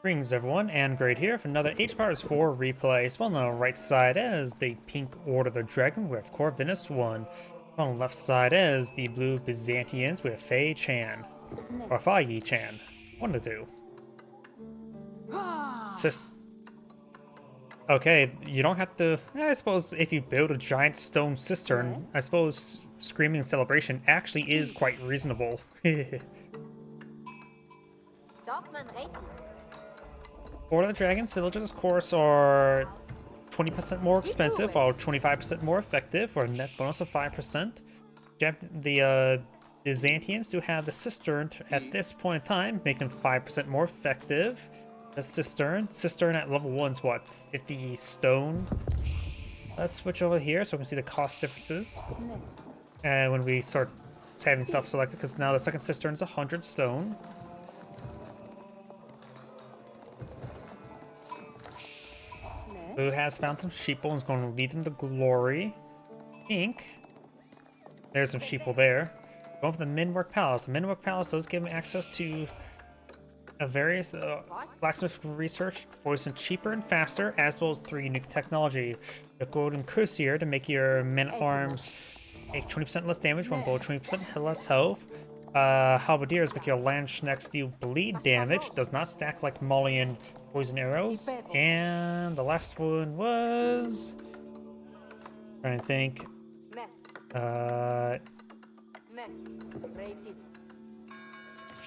Greetings everyone, and Great here for another Age of Empires 4 replay. So on the right side is the pink Order of the Dragon with Corvinus1. On the left side is the blue Byzantines with Faye-chan. Or Faye-chan. One of the two. Just okay, you don't have to. I suppose if you build a giant stone cistern, I suppose Screaming Celebration actually is quite reasonable. Order of the Dragon's villages, of course, are 20% more expensive, while 25% more effective, for a net bonus of 5%. The Byzantines do have the cistern at this point in time, making them 5% more effective. The cistern at level 1 is what, 50 stone? Let's switch over here so we can see the cost differences. And when we start having stuff selected, because now the second cistern is 100 stone. Blue has found some sheeple and is going to lead them to glory. Pink, there's some sheeple there. Going for the Minwork Palace. The Minwork Palace does give them access to various blacksmith research, voicing cheaper and faster, as well as 3 unique technology. The Golden Crucier to make your men-at-arms take 20% less damage when below 20% less health. Halberdiers make your lance next deal bleed damage, does not stack like Malian poison arrows. And the last one was trying to think.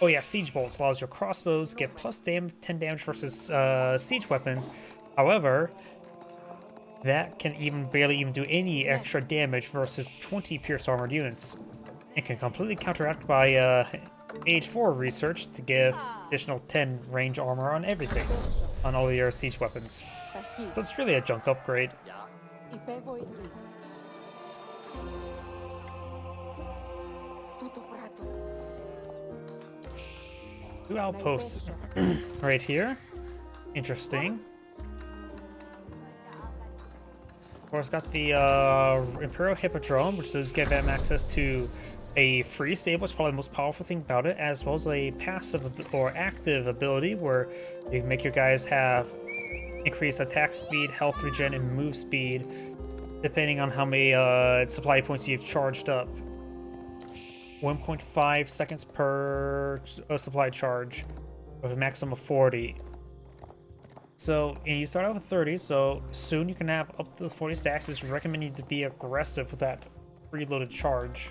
Oh yeah, siege bolts allows your crossbows to get plus 10 damage versus siege weapons. However, that can barely even do any extra damage versus 20 pierce armored units. It can completely counteract by Age 4 research to give additional 10 range armor on everything, on all your siege weapons. So it's really a junk upgrade. Two outposts right here. Interesting. Of course, got the Imperial Hippodrome, which does give them access to a free stable, which is probably the most powerful thing about it, as well as a passive or active ability where you can make your guys have increased attack speed, health regen, and move speed, depending on how many supply points you've charged up. 1.5 seconds per supply charge, with a maximum of 40. So, and you start out with 30, so soon you can have up to 40 stacks. It's recommended to be aggressive with that preloaded charge.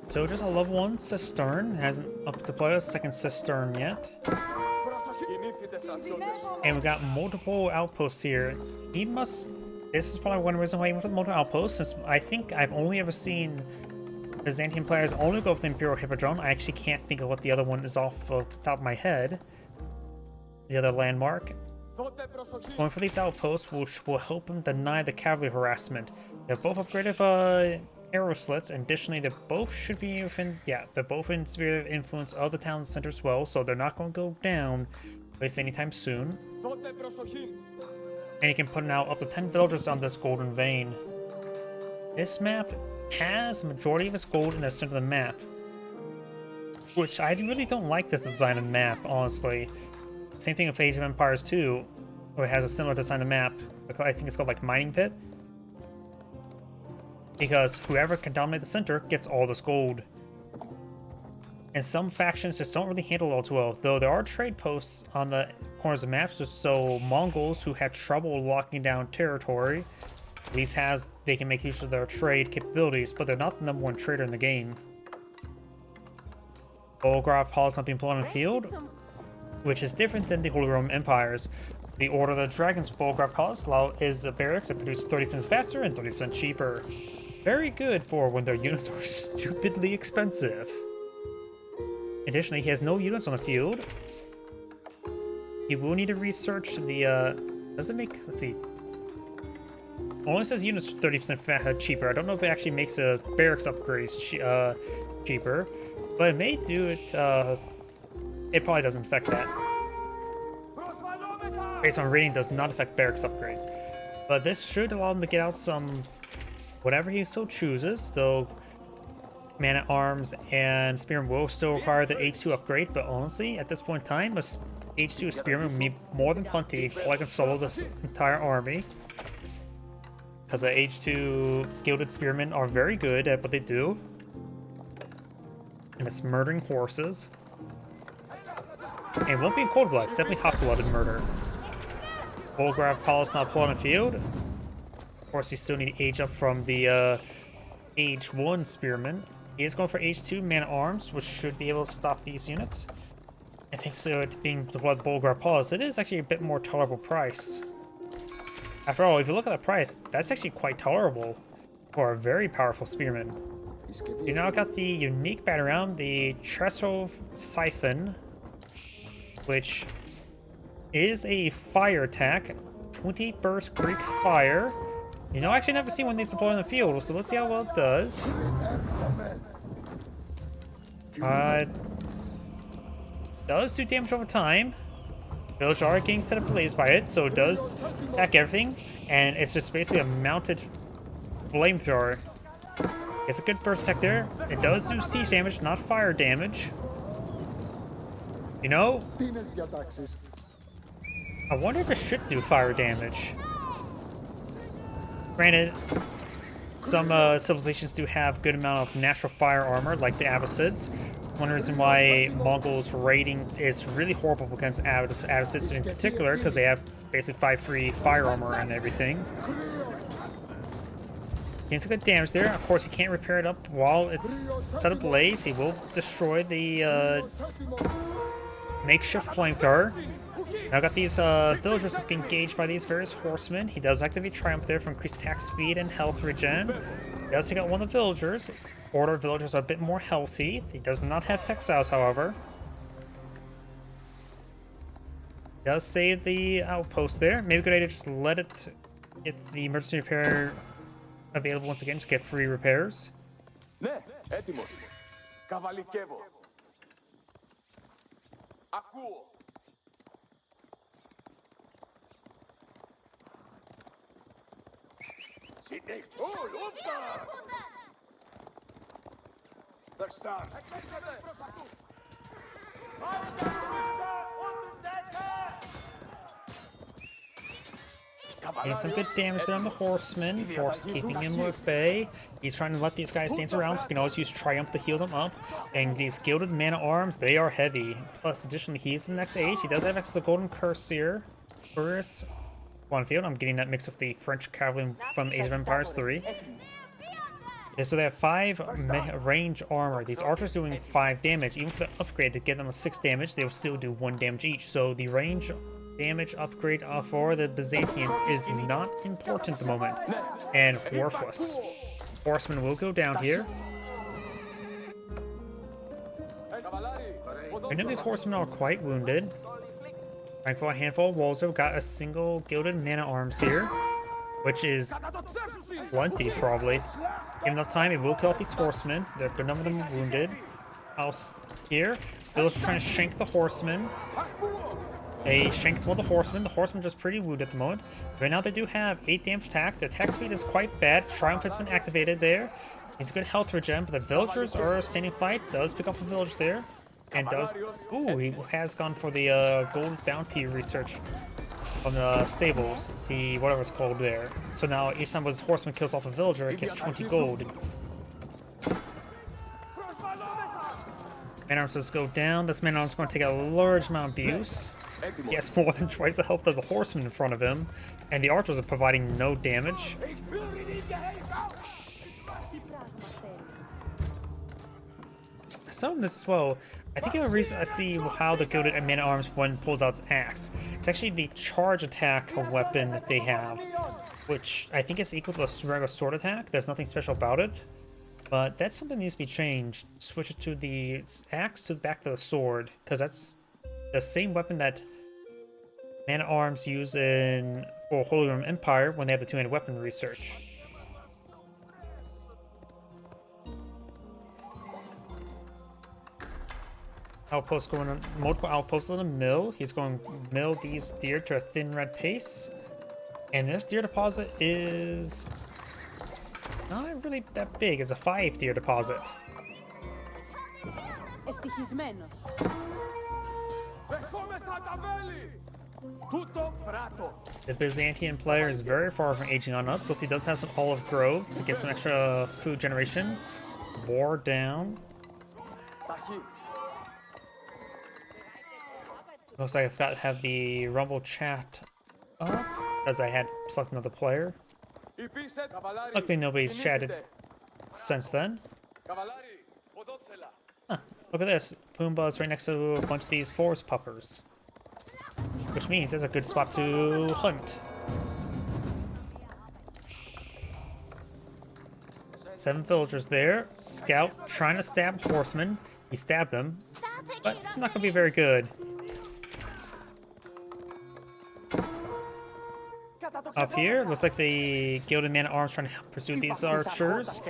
So just a level 1 cistern, hasn't up to play a second cistern yet. And we got multiple outposts here. This is probably one reason why he went with multiple outposts, since I think I've only ever seen Byzantine players only go with the Imperial Hippodrome. I actually can't think of what the other one is off of the top of my head. The other landmark. Going for these outposts, which will help them deny the cavalry harassment. They're both upgraded arrow slits, and additionally they both should be within, they're both in sphere of influence of the town center as well, so they're not going to go down anytime soon. And you can put now up to 10 villagers on this golden vein. This map has the majority of its gold in the center of the map, which I really don't like this design of the map, honestly. Same thing with Age of Empires 2, where it has a similar design of map. I think it's called like Mining Pit. Because whoever can dominate the center gets all this gold. And some factions just don't really handle it all too well. Though there are trade posts on the corners of maps, so Mongols who have trouble locking down territory, at least they can make use of their trade capabilities, but they're not the #1 trader in the game. Volgraf Paul's not being put on the field, which is different than the Holy Roman Empires. The Order of the Dragon's Volgraf Palace is a barracks that produces 30% faster and 30% cheaper. Very good for when their units are stupidly expensive. Additionally, he has no units on the field. He will need to research the, does it make, let's see. Only says units 30% cheaper. I don't know if it actually makes a barracks upgrades cheaper, but it may do it it probably doesn't affect that. Based on rating, does not affect barracks upgrades. But this should allow him to get out some whatever he so chooses, though Man-at-Arms and Spearman will still require the H2 upgrade, but honestly, at this point in time, a H2 Spearman will be more than plenty so I can solo this entire army. Because the H2 Gilded Spearmen are very good at what they do. And it's murdering horses. And it won't be in cold blood, it's definitely hot-blooded murder. Volgraf Palace not pulled on the field. Of course, you still need to age up from the H1 Spearman. He is going for H2 Man-at-Arms, which should be able to stop these units. I think so, it being the Volgraf Palace, it is actually a bit more tolerable price. After all, if you look at the price, that's actually quite tolerable for a very powerful Spearman. You now got the unique battle round, the Trestle Siphon, which is a fire attack, 20 burst Greek fire. You know, I actually never seen one of these deployed in the field, so let's see how well it does. Does do damage over time. Villagers are getting set ablaze by it, so it does attack everything, and it's just basically a mounted flamethrower. It's a good burst attack there. It does do siege damage, not fire damage. You know, I wonder if it should do fire damage. Granted, some civilizations do have good amount of natural fire armor, like the Abbasids. One reason why Mongols raiding is really horrible against Abbasids in particular, because they have basically 5 free fire armor and everything. Gains some good damage there. Of course, he can't repair it up while it's set ablaze. He will destroy the makeshift flamethrower. Now got these villagers engaged by these various horsemen. He does activate Triumph there for increased attack speed and health regen. He does take out one of the villagers. Order villagers are a bit more healthy. He does not have textiles, however. He does save the outpost there. Maybe a good idea to just let it get the emergency repair available once again to get free repairs. Getting some good damage there on the horseman, keeping him at bay. He's trying to let these guys dance around, so you can always use Triumph to heal them up. And these Gilded Man-at-Arms, they are heavy. Plus, additionally, he's the next age. He does have the Golden Cuirassier. One field. I'm getting that mix of the French cavalry from Age of Empires 3. Yeah, so they have 5 range armor. These archers doing 5 damage. Even for the upgrade to get them a 6 damage, they will still do 1 damage each. So the range damage upgrade for the Byzantines is not important at the moment and worthless. Horsemen will go down here. I know these horsemen are quite wounded. Trying for a handful of wolves, we've got a single Gilded Man-at-Arms here, which is plenty, probably. Given enough time, it will kill off these horsemen. There are a good number of them wounded. House here. Villagers trying to shank the horsemen. They shanked one of the horsemen. The horsemen just pretty wounded at the moment. Right now, they do have 8 damage attack. The attack speed is quite bad. Triumph has been activated there. He's a good health regen, but the villagers are standing fight. Does pick up a village there. And does... Ooh, he has gone for the gold bounty research from the stables. The whatever it's called there. So now each time his horseman kills off a villager, it gets 20 gold. Man-at-Arms does go down. This Man-at-Arms is going to take a large amount of abuse. He has more than twice the health of the horseman in front of him. And the archers are providing no damage. So this as well. I think a reason I see how the Gilded Man-at-Arms one pulls out its axe. It's actually the charge attack weapon that they have, which I think is equal to a regular sword attack. There's nothing special about it, but that's something that needs to be changed. Switch it to the axe to the back of the sword, because that's the same weapon that Man-at-Arms use in for Holy Roman Empire when they have the two-handed weapon research. outposts going on, multiple outposts on the mill. He's going to mill these deer to a thin red pace. And this deer deposit is not really that big. It's a 5 deer deposit. The Byzantine player is very far from aging on up, plus he does have some olive groves to get some extra food generation. War down. Looks like I forgot to have the Rumble chat up, as I had selected another player. Luckily nobody's chatted since then. Huh, look at this. Pumbaa's right next to a bunch of these forest puppers. Which means it's a good spot to hunt. 7 villagers there. Scout trying to stab horsemen. He stabbed them, but it's not going to be very good. Up here, looks like the Gilded Man at Arms trying to pursue these archers.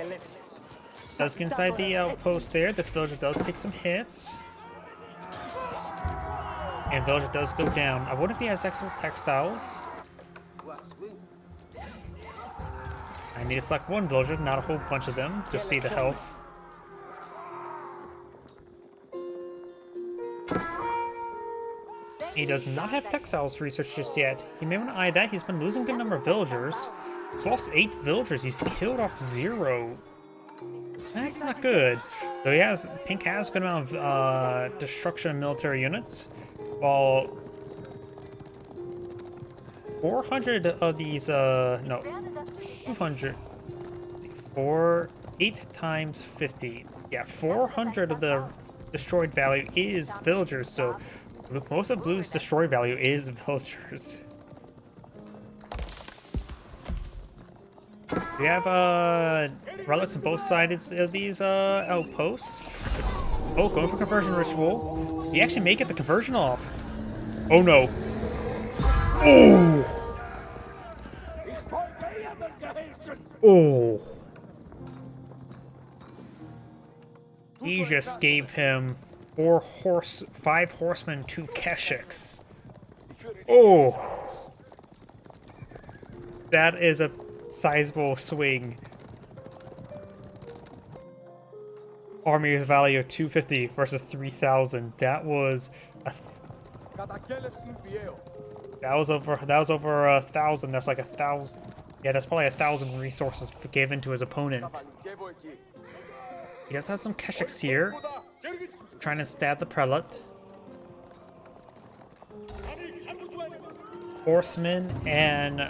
Does get inside the outpost there. This villager does take some hits. And villager does go down. I wonder if he has excellent textiles. I need to select one villager, not a whole bunch of them, to see the health. He does not have textiles research just yet. He may want to eye that. He's been losing a good number of villagers. He's lost 8 villagers. He's killed off 0. That's not good. So he has, Pink has a good amount of destruction of military units. While 400 of these, no, 200, 8 times 50. Yeah, 400 of the destroyed value is villagers, so most of Blue's destroy value is villagers. We have relics on both sides of these outposts. Oh, going for conversion ritual. He actually may get the conversion off. Oh no. Oh! Oh! He just gave him 5 horsemen, 2 keshiks. Oh! That is a sizable swing. Army value of 250 versus 3,000. That was over 1,000. That's like 1,000. Yeah, that's probably 1,000 resources given to his opponent. He does have some keshiks here, trying to stab the prelate. Horsemen and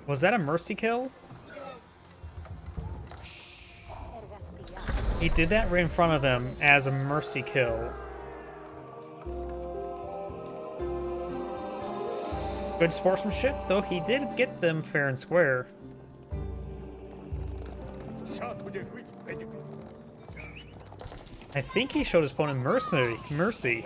was that a mercy kill? He did that right in front of them as a mercy kill. Good sportsmanship, though he did get them fair and square. I think he showed his opponent mercy.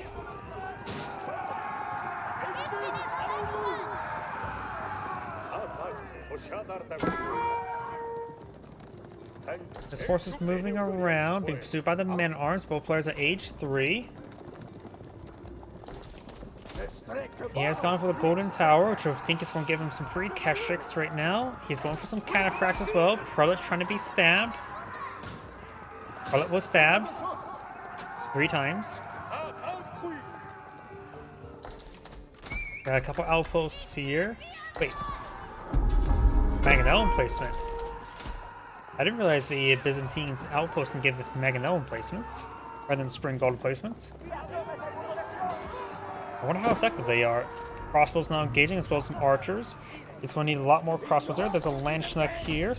This horse is moving around, being pursued by the men-at-arms. Both players are age 3. He has gone for the Golden Tower, which I think is going to give him some free keshiks right now. He's going for some cataphracts as well. Prelate trying to be stabbed. Prelate was stabbed 3 times. Got a couple outposts here. Wait. Mangonel placement. I didn't realize the Byzantines outpost can give the Mangonel placements rather than spring gold placements. I wonder how effective they are. Crossbows now engaging as well as some archers. It's going to need a lot more crossbows there. There's a Landsknecht here.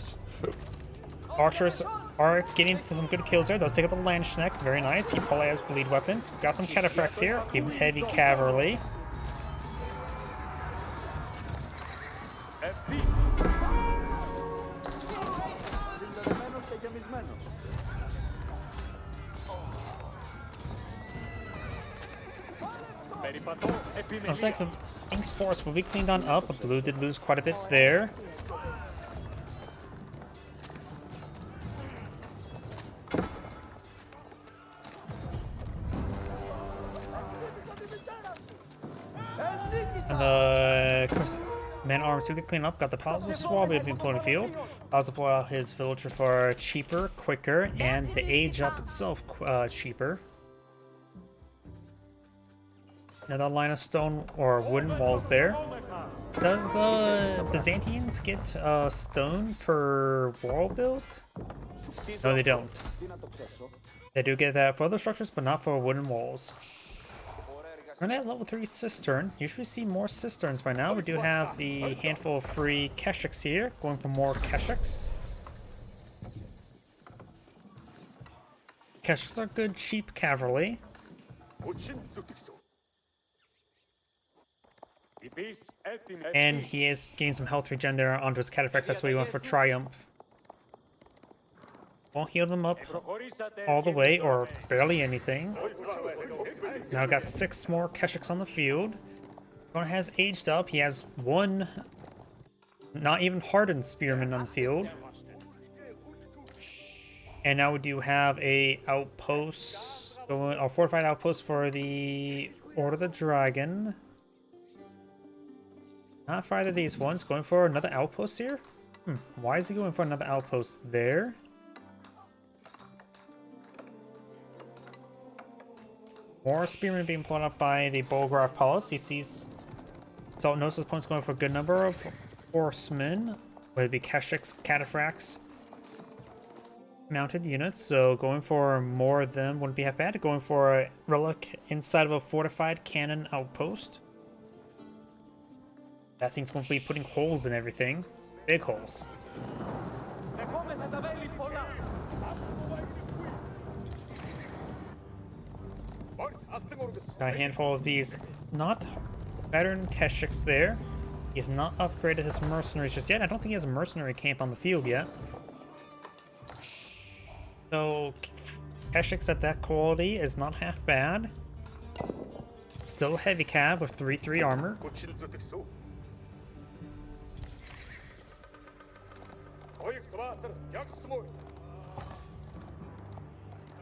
Archers are getting some good kills there. Let's take out the Landsknecht. Very nice. He probably has bleed weapons. Got some cataphracts here. Even heavy cavalry. Looks like the King's force will be cleaned on up, but Blue did lose quite a bit there. And the man arms who get cleaned up got the palace of Swabia being put in the field. Allows to pull out his villager for cheaper, quicker, and the age up itself cheaper. Another line of stone or wooden walls there. Does Byzantines get stone per wall build? No, they don't. They do get that for other structures, but not for wooden walls. We're at level 3 cistern. Usually see more cisterns by now. We do have the handful of free keshiks here. Going for more keshiks. Keshiks are good, cheap cavalry. And he has gained some health regen there onto his cataphracts. That's why he went for Triumph. Won't heal them up all the way, or barely anything. Now I've got 6 more keshiks on the field. One has aged up. He has 1 not even hardened spearman on the field. And now we do have a outpost, a fortified outpost for the Order of the Dragon. Not for either of these ones. Going for another outpost here? Why is he going for another outpost there? More spearmen being blown up by the Bolgraf Palace. He sees... So notice his opponent's going for a good number of horsemen. Whether it be keshiks, cataphracts, mounted units. So going for more of them wouldn't be half bad. Going for a relic inside of a fortified cannon outpost. That thing's going to be putting holes in everything. Big holes. Got a handful of these not veteran keshiks there. He's not upgraded his mercenaries just yet. I don't think he has a mercenary camp on the field yet. So keshiks at that quality is not half bad. Still a heavy cav with 3/3 armor.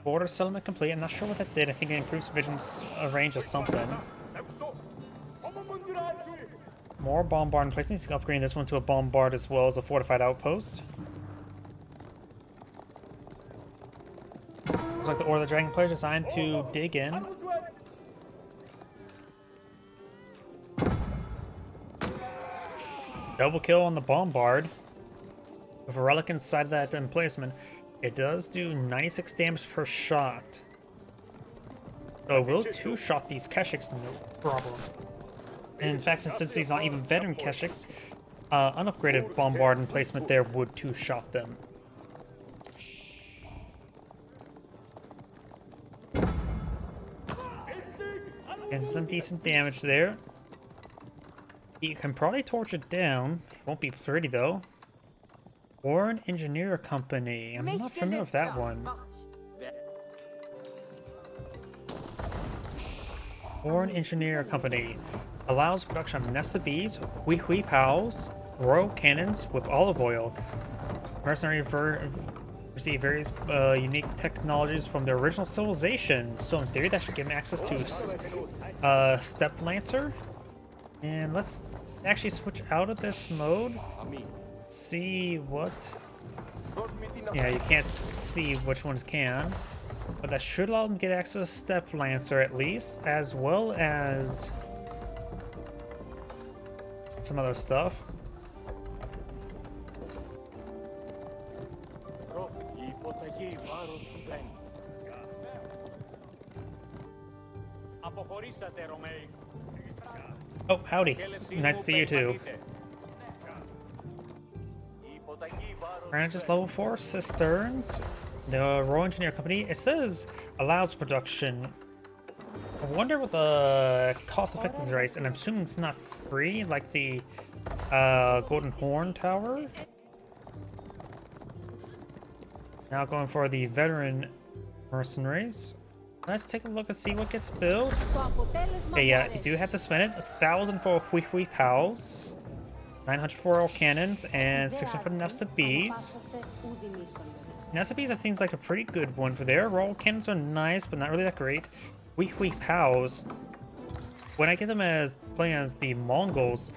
Border settlement complete. I'm not sure what that did. I think it improves vision's range or something. More bombard in place. He's upgrading this one to a bombard as well as a fortified outpost. Looks like the Order of the Dragon player designed to dig in. Double kill on the bombard. With a relic inside of that emplacement, it does do 96 damage per shot. So it will two-shot these keshiks, no problem. And in fact, since he's not even veteran keshiks, unupgraded bombard emplacement there would two-shot them. And some decent damage there. You can probably torch it down. Won't be pretty though. Foreign Engineer Company. I'm not familiar with that one. Foreign Engineer Company allows production of nested bees, hui pals, royal cannons with olive oil. Mercenary receive various unique technologies from the original civilization. So in theory, that should give them access to Step Lancer. And let's actually switch out of this mode. See what... Yeah, you can't see which ones can. But that should allow them to get access to Step Lancer at least, as well as some other stuff. Oh, howdy. Nice to see you too. Branches level 4 cisterns. The Royal Engineer Company, it says allows production. I wonder what the cost effective is, and I'm assuming it's not free like the Golden Horn Tower. Now going for the veteran mercenaries. Let's take a look and see what gets built. Okay, yeah, you do have to spend it. 1,000 for hui pals, 900 for royal cannons, and 600 for nested bees. Nested bees, I think, is like a pretty good one for there. Royal cannons are nice, but not really that great. Hui pals. when I get them as playing as the Mongols,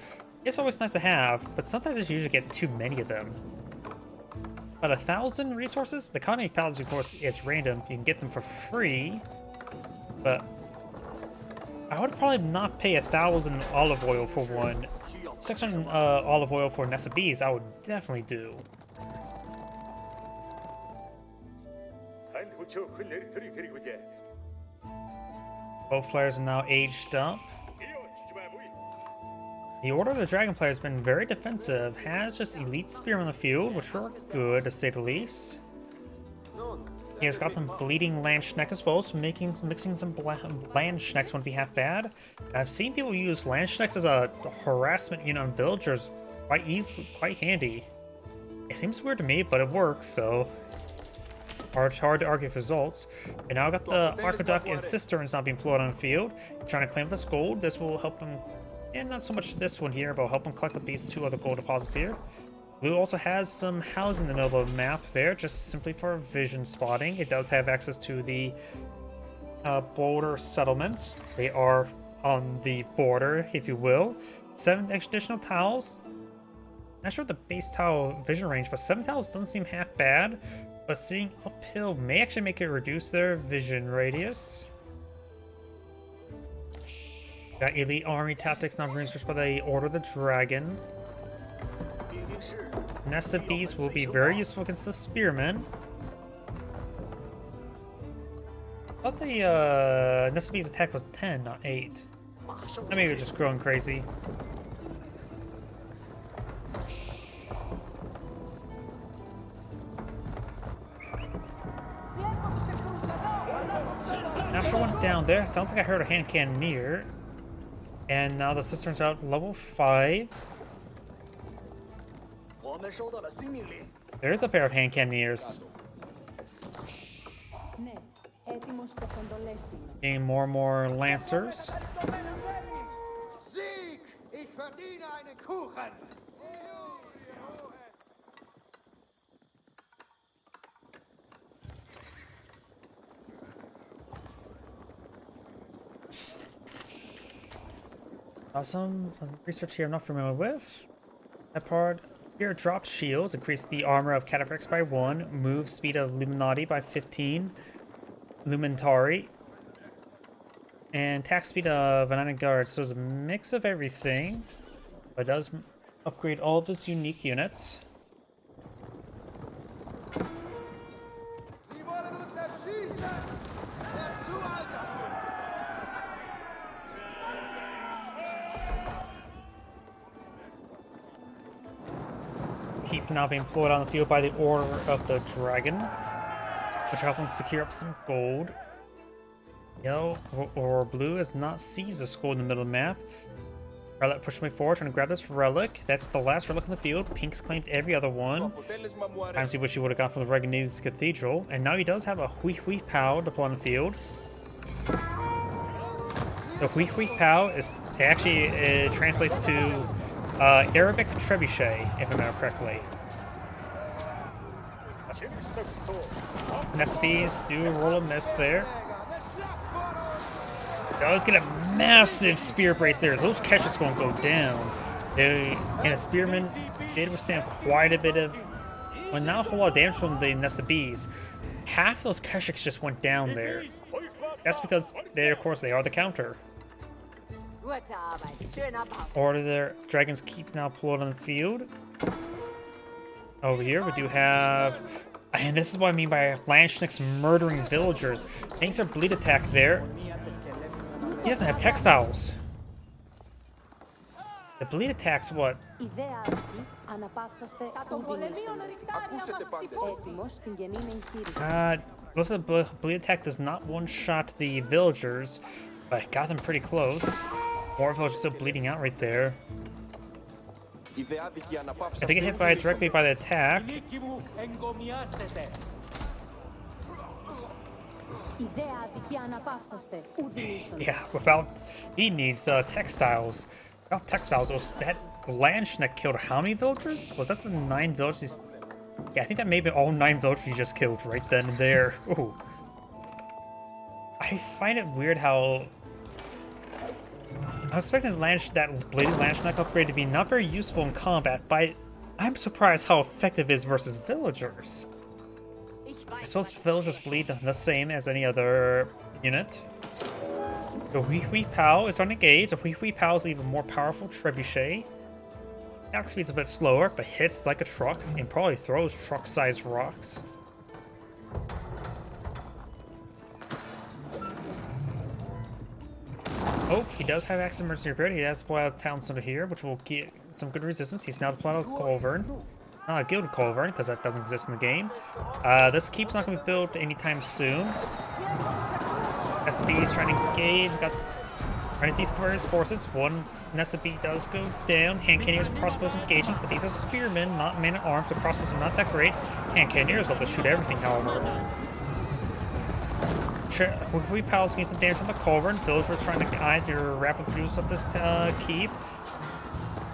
it's always nice to have, but sometimes I usually get too many of them. But 1,000 resources? The Colony Palace, of course, it's random. You can get them for free, but I would probably not pay 1,000 olive oil for one. 600 olive oil for Nest of Bees, I would definitely do. Both players are now aged up. The Order of the Dragon player has been very defensive, has just elite spearmen on the field, which are good to say the least. He has got them bleeding Landschneck as well, so mixing some Landschnecks wouldn't be half bad. I've seen people use Landschnecks as a harassment unit on villagers quite handy. It seems weird to me, but it works, so hard to argue with results. And now I've got the Aqueduct and Cisterns not being employed on the field. Trying to claim this gold. This will help him, and not so much this one here, but will help him collect up these 2 other gold deposits here. Blue also has some housing in the middle of the map there, just simply for vision spotting. It does have access to the border settlements. They are on the border, if you will. 7 additional tiles. Not sure what the base tile vision range, but 7 tiles doesn't seem half bad. But seeing uphill may actually make it reduce their vision radius. Got elite army tactics now researched by the Order of the Dragon. Nest of Bees will be very useful against the Spearmen. I thought the Nest of Bees attack was 10, not 8. I mean, we're just growing crazy. Natural one down there. Sounds like I heard a hand cannoneer. And now the Cisterns out level 5. There's a pair of hand cannoneers. Getting more and more lancers. Some research here I'm not familiar with. That part here drops shields, increase the armor of Cataphracts by 1, move speed of Illuminati by 15, Lumentari, and attack speed of Vanana Guard. So it's a mix of everything, but it does upgrade all of his unique units. Keep now being employed on the field by the Order of the Dragon, which help him secure up some gold. Yellow or blue has not seized this gold in the middle of the map. Relic pushing me forward, trying to grab this relic. That's the last relic in the field. Pink's claimed every other one. Times he wish he would have gone from the Reganese Cathedral. And now he does have a Hui Hui Pow to play on the field. The Hui Hui Pow is actually, it translates to Arabic trebuchet, if I remember correctly. Nest of Bees do roll a miss there. Does get a massive spear brace there. Those catches gonna go down. And a spearman did withstand quite a bit of, well, not a whole lot of damage from the Nest of Bees. Half those Keshiks just went down there. That's because they, of course, they are the counter. Order their dragons keep now pulled on the field. Over here we do have, and this is what I mean by Landschneck's murdering villagers. Thanks to our bleed attack there. He doesn't have textiles. The bleed attack's what? Most of the bleed attack does not one-shot the villagers, but got them pretty close. More villagers still bleeding out right there. If they get hit directly by the attack. Yeah, he needs textiles. Without textiles, was that Landschneck killed how many villagers? Was that the 9 villagers? Yeah, I think that may have been all 9 villagers he just killed right then and there. Ooh. I find it weird how was expecting that bladed lance knife upgrade to be not very useful in combat, but I'm surprised how effective it is versus villagers. I suppose villagers bleed the same as any other unit. The Hui Pow is on engage. The Hui Pow is even more powerful trebuchet. Attack speed's a bit slower, but hits like a truck and probably throws truck-sized rocks. Oh, he does have Axe of Mercenary Grid. He has deployed out Talents over here, which will get some good resistance. He's now deployed out Culvern. Not a Gilded Culvern, because that doesn't exist in the game. This keep's not going to be built anytime soon. SB is trying to engage. We've got running these various forces. One SB does go down. Hand cannoneers and crossbows engaging, but these are spearmen, not men at arms, so crossbows are not that great. Hand cannoneers will shoot everything, however. We pals getting some damage from the Culvern. Villagers trying to either rapid produce up this keep.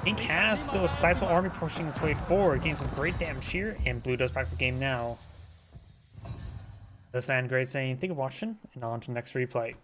Pink has still a sizable army pushing its way forward, getting some great damage here, and Blue does back the game now. This and great saying, thank you for watching, and on to the next replay.